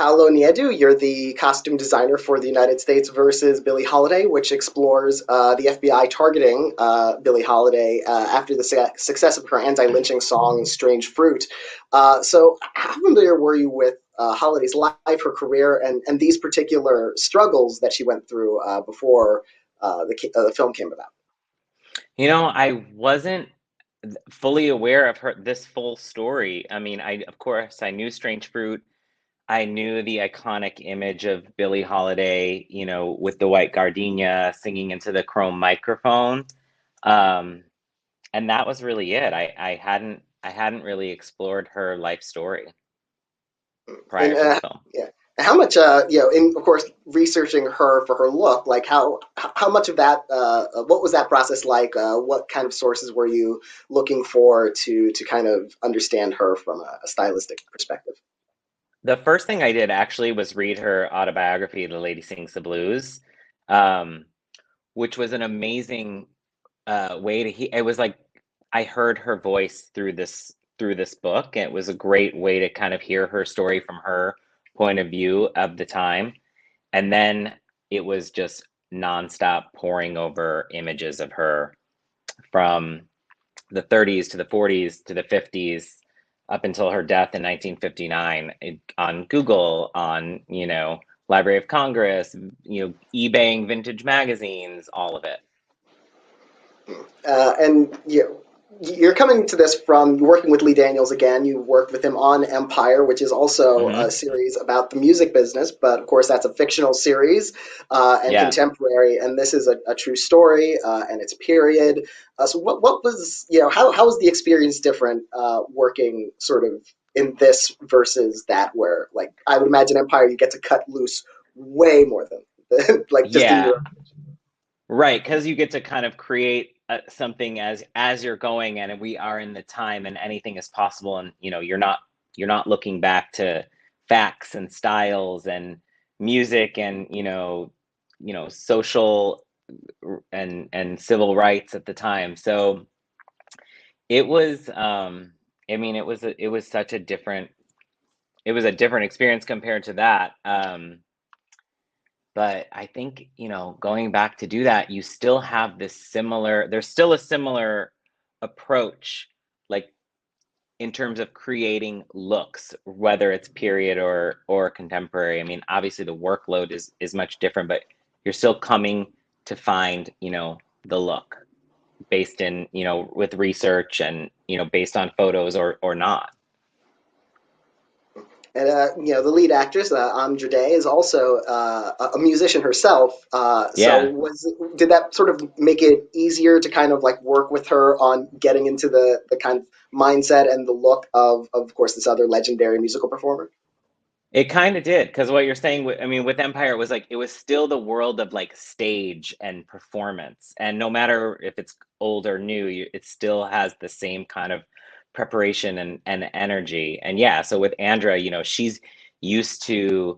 Paolo Nieddu. You're the costume designer for the United States versus Billie Holiday, which explores the FBI targeting Billie Holiday after the success of her anti-lynching song "Strange Fruit." So, how familiar were you with Holiday's life, her career, and these particular struggles that she went through before the film came about? I wasn't fully aware of this full story. I mean, of course I knew Strange Fruit. I knew the iconic image of Billie Holiday, with the white gardenia singing into the chrome microphone. Um, and that was really it. I hadn't really explored her life story And prior to the film. yeah, how much in of course researching her for her look, like how much of that what was that process like? What kind of sources were you looking for to kind of understand her from a stylistic perspective? The first thing I did actually was read her autobiography, The Lady Sings the Blues, um, which was an amazing way to it was like I heard her voice through this book. And it was a great way to kind of hear her story from her point of view of the time. And then it was just nonstop pouring over images of her from the 30s to the 40s to the 50s up until her death in 1959 on Google, on, Library of Congress, eBaying vintage magazines, all of it. And you're coming to this from working with Lee Daniels again. You worked with him on Empire, which is also a Hmm. series about the music business, but of course that's a fictional series and Yeah. contemporary. And this is a true story and it's period. So what was how was the experience different working sort of in this versus that? Where like I would imagine Empire, you get to cut loose way more than like just in Yeah. your. Right, because you get to kind of create something as you're going, and we are in the time, and anything is possible, and you're not looking back to facts and styles and music and social and civil rights at the time. So it was, I mean, it was such a different experience compared to that. But I think, going back to do that, you still have there's still a similar approach, like in terms of creating looks, whether it's period or contemporary. I mean, obviously the workload is much different, but you're still coming to find, the look based in, with research and, based on photos or not. And the lead actress, Andra Day, is also a musician herself. So Yeah. did that sort of make it easier to kind of like work with her on getting into the kind of mindset and the look of course, this other legendary musical performer? It kind of did, because what you're saying, I mean, with Empire, it was like it was still the world of like stage and performance, and no matter if it's old or new, it still has the same kind of preparation and energy. And yeah, so with Andra, she's used to,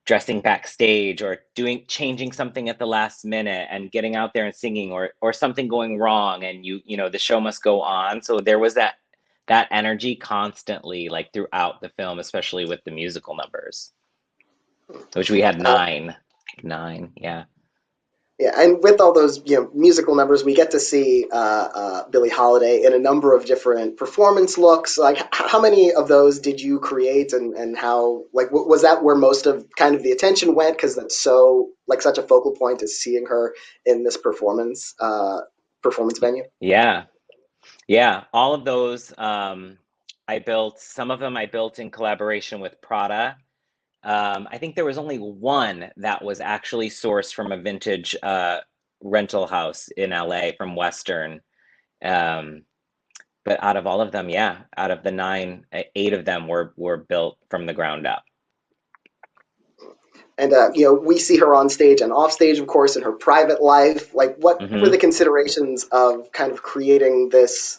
dressing backstage or changing something at the last minute and getting out there and singing, or something going wrong, and the show must go on. So there was that energy constantly, like throughout the film, especially with the musical numbers, which we had Uh, nine. Nine, yeah. yeah, and with all those musical numbers, we get to see Billie Holiday in a number of different performance looks. Like, how many of those did you create, and how like was that where most of kind of the attention went? Because that's so like such a focal point is seeing her in this performance venue. Yeah, yeah. All of those, I built. Some of them I built in collaboration with Prada. I think there was only one that was actually sourced from a vintage rental house in LA from Western. Um, but out of all of them, yeah, out of the nine, eight of them were built from the ground up. And we see her on stage and off stage, of course, in her private life. Like, what were the Hmm. considerations of kind of creating this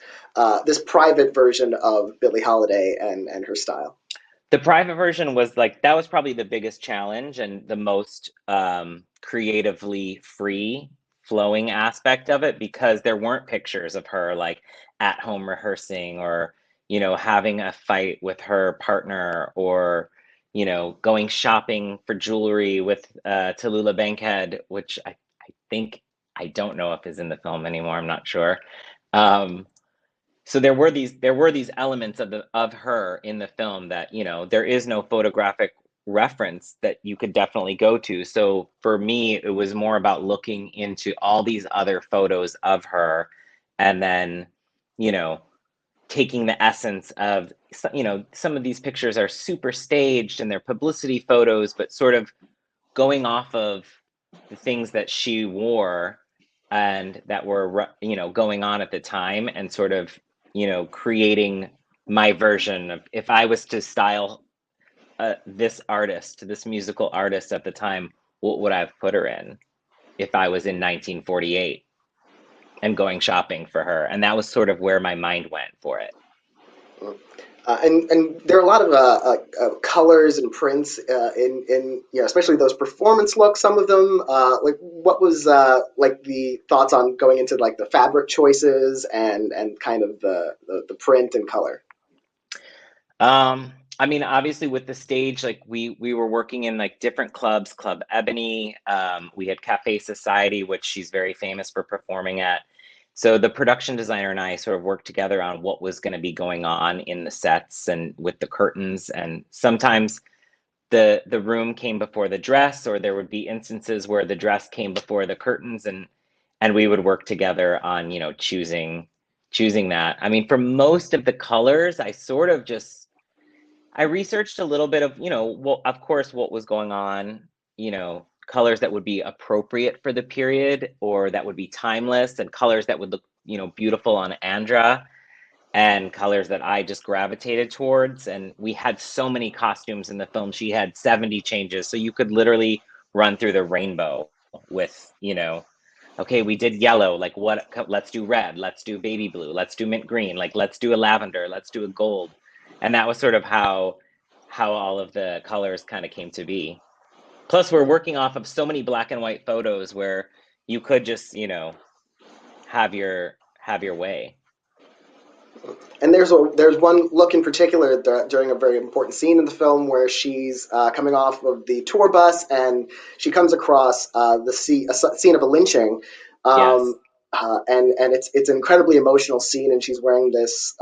private version of Billie Holiday and her style? The private version was like that was probably the biggest challenge and the most creatively free flowing aspect of it, because there weren't pictures of her like at home rehearsing or having a fight with her partner, or going shopping for jewelry with Tallulah Bankhead, which I think I don't know if is in the film anymore. I'm not sure. Um, so there were these elements of her in the film that there is no photographic reference that you could definitely go to. So for me, it was more about looking into all these other photos of her, and then you know taking the essence of some of these pictures are super staged and they're publicity photos, but sort of going off of the things that she wore and that were going on at the time, and sort of creating my version of, if I was to style this musical artist at the time, what would I have put her in if I was in 1948 and going shopping for her. And that was sort of where my mind went for it. And there are a lot of colors and prints in especially those performance looks. Some of them, like what was like the thoughts on going into like the fabric choices and kind of the print and color. I mean, obviously with the stage, like we were working in like different clubs, Club Ebony. We had Cafe Society, which she's very famous for performing at. So the production designer and I sort of worked together on what was going to be going on in the sets and with the curtains. And sometimes the room came before the dress, or there would be instances where the dress came before the curtains, and we would work together on choosing that. I mean, for most of the colors, I researched a little bit of, well, of course, what was going on, colors that would be appropriate for the period or that would be timeless, and colors that would look, beautiful on Andra, and colors that I just gravitated towards. And we had so many costumes in the film. She had 70 changes. So you could literally run through the rainbow with, okay, we did yellow, like let's do red, let's do baby blue, let's do mint green, like let's do a lavender, let's do a gold. And that was sort of how all of the colors kind of came to be. Plus we're working off of so many black and white photos where you could just, have your way. And there's one look in particular during a very important scene in the film where she's coming off of the tour bus and she comes across a scene of a lynching, Yes. um, and it's an incredibly emotional scene, and she's wearing this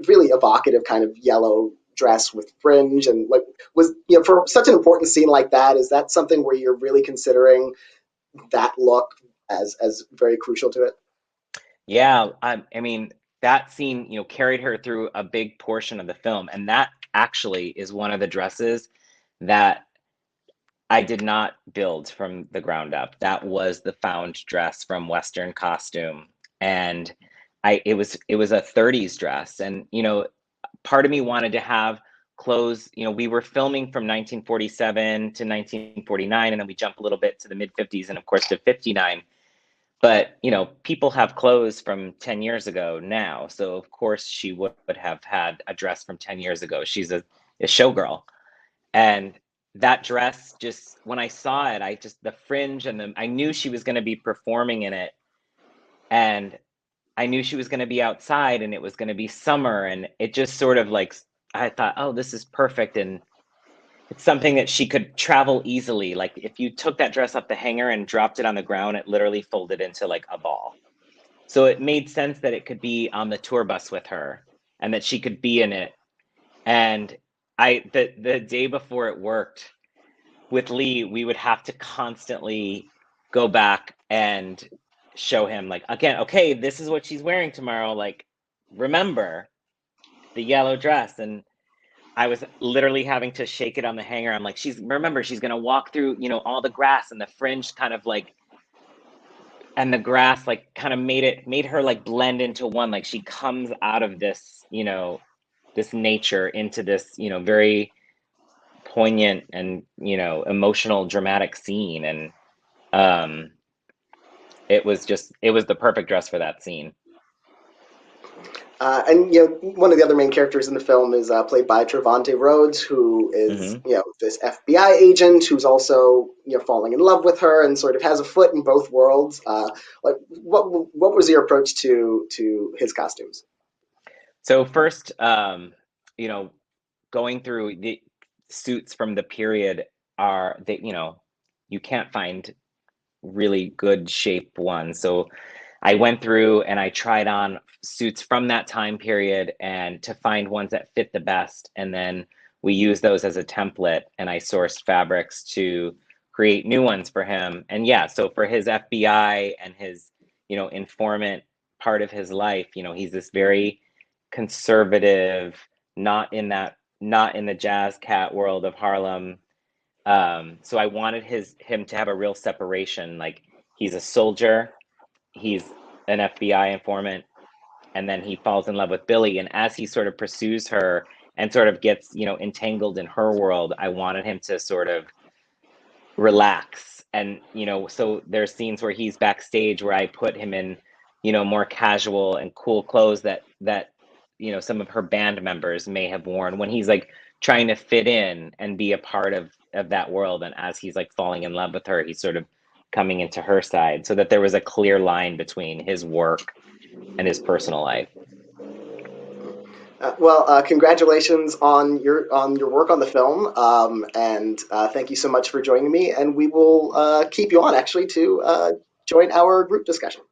really evocative kind of yellow dress with fringe, and like was for such an important scene like that, is that something where you're really considering that look as very crucial to it? Yeah, I mean, that scene, carried her through a big portion of the film, and that actually is one of the dresses that I did not build from the ground up. That was the found dress from Western Costume, and it was a 30s dress, and part of me wanted to have clothes. We were filming from 1947 to 1949, and then we jump a little bit to the mid 50s, and of course to 59. But, people have clothes from 10 years ago now. So of course she would have had a dress from 10 years ago. She's a showgirl. And that dress, just when I saw it, the fringe, and I knew she was going to be performing in it. And I knew she was going to be outside and it was going to be summer. And it just sort of like, I thought, oh, this is perfect. And it's something that she could travel easily. Like if you took that dress off the hanger and dropped it on the ground, it literally folded into like a ball. So it made sense that it could be on the tour bus with her and that she could be in it. And the day before it worked with Lee, we would have to constantly go back and show him like, again, okay, this is what she's wearing tomorrow. Like, remember the yellow dress. And I was literally having to shake it on the hanger. I'm like, she's gonna walk through, all the grass, and the fringe kind of like, and the grass like kind of made her like blend into one. Like she comes out of this, this nature into this, very poignant and, emotional, dramatic scene. And um it was the perfect dress for that scene. And one of the other main characters in the film is played by Trevante Rhodes, who is Hmm. this FBI agent who's also falling in love with her and sort of has a foot in both worlds. Like, what was your approach to his costumes? So first, you know, going through the suits from the period are that, you can't find really good shape ones. So I went through and I tried on suits from that time period and to find ones that fit the best. And then we used those as a template and I sourced fabrics to create new ones for him. And yeah, so for his FBI and his, informant part of his life, he's this very conservative, not in the jazz cat world of Harlem. So I wanted him to have a real separation. Like he's a soldier, he's an FBI informant, and then he falls in love with Billie. And as he sort of pursues her and sort of gets, entangled in her world, I wanted him to sort of relax. And, so there's scenes where he's backstage where I put him in, more casual and cool clothes that some of her band members may have worn when he's like trying to fit in and be a part of that world. And as he's like falling in love with her, he's sort of coming into her side, so that there was a clear line between his work and his personal life. Congratulations on your work on the film, and thank you so much for joining me. And we will keep you on actually to join our group discussion.